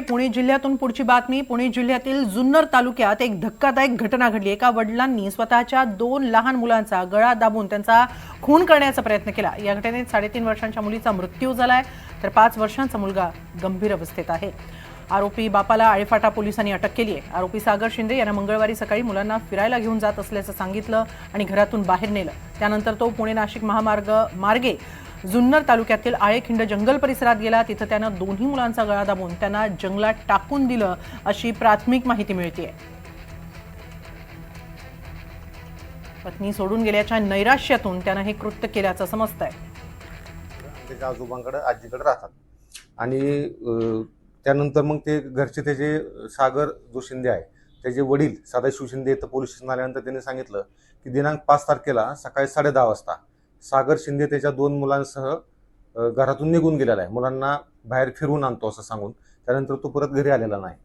पुणे जिल्ह्यातून पुढची बातमी। पुणे जिल्ह्यातील जुन्नर तालुक्यात एक धक्कादायक घटना घडली। एका वडिलांनी स्वतःच्या 2 लहान मुलांचा गळा दाबून त्यांचा खून करण्याचा प्रयत्न केला। या घटनेत 3.5 वर्षांच्या मुलीचा मृत्यू झालाय, तर 5 वर्षांचा मुलगा गंभीर अवस्थेत आहे। आरोपी बापाला आळेफाटा पोलिसांनी अटक केली आहे। आरोपी सागर शिंदे यांना मंगळवारी सकाळी मुलांना फिरायला घेऊन जात असल्याचं सांगितलं आणि घरातून बाहेर नेलं। त्यानंतर तो पुणे नाशिक महामार्गे जुन्नर तालुक्यातील आळेखिंड जंगल परिसरात गेला। तिथे त्यानं दोन्ही मुलांचा गळा दाबून त्यांना जंगलात टाकून दिलं अशी प्राथमिक माहिती मिळतेय। पत्नी सोडून गेल्याच्या नैराश्यातून त्यानं हे कृत्य केल्याचं समजतंय। त्याच्या आजोबांकडे आजीकडे राहतात आणि त्यानंतर मग ते घरचे त्याचे सागर जो शिंदे आहे त्याचे वडील सदाशिव शिंदे इथं पोलीस स्टेशन आल्यानंतर त्यांनी सांगितलं की दिनांक 5 तारखेला सकाळी 10:30 वाजता सागर शिंदे त्याच्या 2 मुलांसह घरातून निघून गेलेला आहे। मुलांना बाहेर फिरवून आणतो असं सांगून त्यानंतर तो परत घरी आलेला नाही।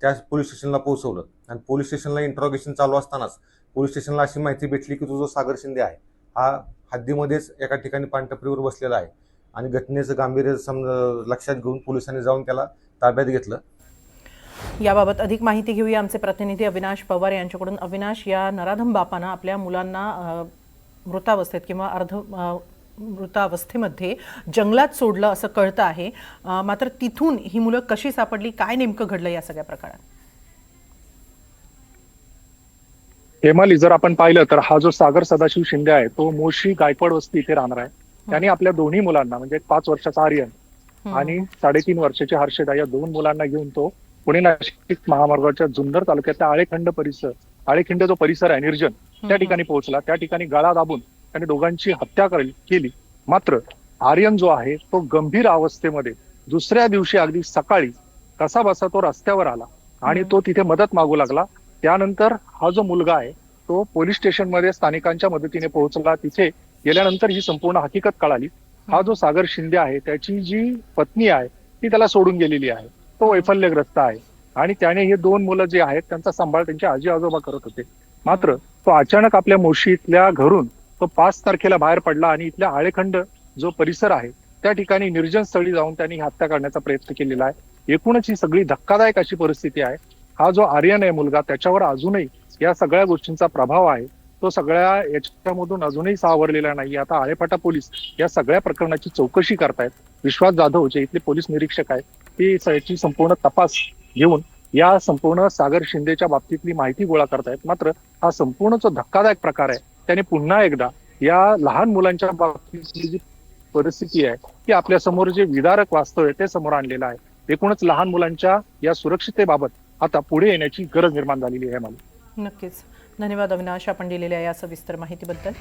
त्या पोलीस स्टेशनला पोहोचवलं आणि पोलीस स्टेशनला इंट्रोगेशन चालू असतानाच पोलीस स्टेशनला अशी माहिती भेटली की तो जो सागर शिंदे आहे हा हद्दीमध्येच एका ठिकाणी पानटपरीवर बसलेला आहे आणि घटनेचं गांभीर्य लक्षात घेऊन पोलिसांनी जाऊन त्याला ताब्यात घेतलं। याबाबत अधिक माहिती घेऊया आमचे प्रतिनिधी अविनाश पवार यांच्याकडून। अविनाश, या नराधम बापानं आपल्या मुलांना मृतावस्थेत किंवा मृतावस्थेमध्ये जंगलात सोडलं असं कळतं आहे, मात्र तिथून ही मुलं कशी सापडली, काय नेमकं घडलं या सगळ्या प्रकारात? हेमाली, जर आपण पाहिलं तर हा जो सागर सदाशिव शिंदे आहे तो मोशी गायकवाड वस्ती इथे राहणार आहे। त्याने आपल्या दोन्ही मुलांना म्हणजे 5 वर्षाचा आर्यन आणि 3.5 वर्षाची हर्षदा या 2 मुलांना घेऊन तो पुणे नाशिक महामार्गाच्या जुन्नर तालुक्यातल्या आळेखिंड जो परिसर आहे निर्जन, त्या ठिकाणी पोहोचला। त्या ठिकाणी गळा दाबून त्याने दोघांची हत्या केली। मात्र आर्यन जो आहे तो गंभीर अवस्थेमध्ये दुसऱ्या दिवशी अगदी सकाळी कसा बसा तो रस्त्यावर आला आणि तो तिथे मदत मागू लागला। त्यानंतर हा जो मुलगा आहे तो पोलीस स्टेशनमध्ये स्थानिकांच्या मदतीने पोहोचला। तिथे गेल्यानंतर ही संपूर्ण हकीकत कळाली। हा जो सागर शिंदे आहे त्याची जी पत्नी आहे ती त्याला सोडून गेलेली आहे, तो वैफल्यग्रस्त आहे आणि त्याने हे 2 मुलं जे आहेत त्यांचा सांभाळ त्यांचे आजी आजोबा करत होते। मात्र तो अचानक आपल्या मोशीतल्या घरून तो 5 तारखेला बाहेर पडला आणि इथल्या आळेखंड जो परिसर आहे त्या ठिकाणी निर्जन स्थळी जाऊन त्यांनी हत्या करण्याचा प्रयत्न केलेला आहे। एकूणच ही सगळी धक्कादायक अशी परिस्थिती आहे। हा जो आर्यन आहे मुलगा, त्याच्यावर अजूनही या सगळ्या गोष्टींचा प्रभाव आहे। तो सगळ्या याच्यामधून अजूनही सावरलेला नाही। आता आळेफाटा पोलीस या सगळ्या प्रकरणाची चौकशी करतायत। विश्वास जाधव जे इथले पोलीस निरीक्षक आहेत ते याची संपूर्ण तपास घेऊन या संपूर्ण सागर शिंदेच्या बाबतीतली माहिती गोळा करतायत। मात्र हा संपूर्ण जो धक्कादायक प्रकार आहे त्याने पुन्हा एकदा या लहान मुलांच्या बाबतीतली जी परिस्थिती आहे की आपल्या समोर जे विदारक वास्तव आहे ते समोर आणलेलं आहे। एकूणच लहान मुलांच्या या सुरक्षिततेबाबत आता पुढे येण्याची गरज निर्माण झालेली आहे। मला नक्कीच धन्यवाद अविनाश, आपण दिलेल्या या सविस्तर माहितीबद्दल।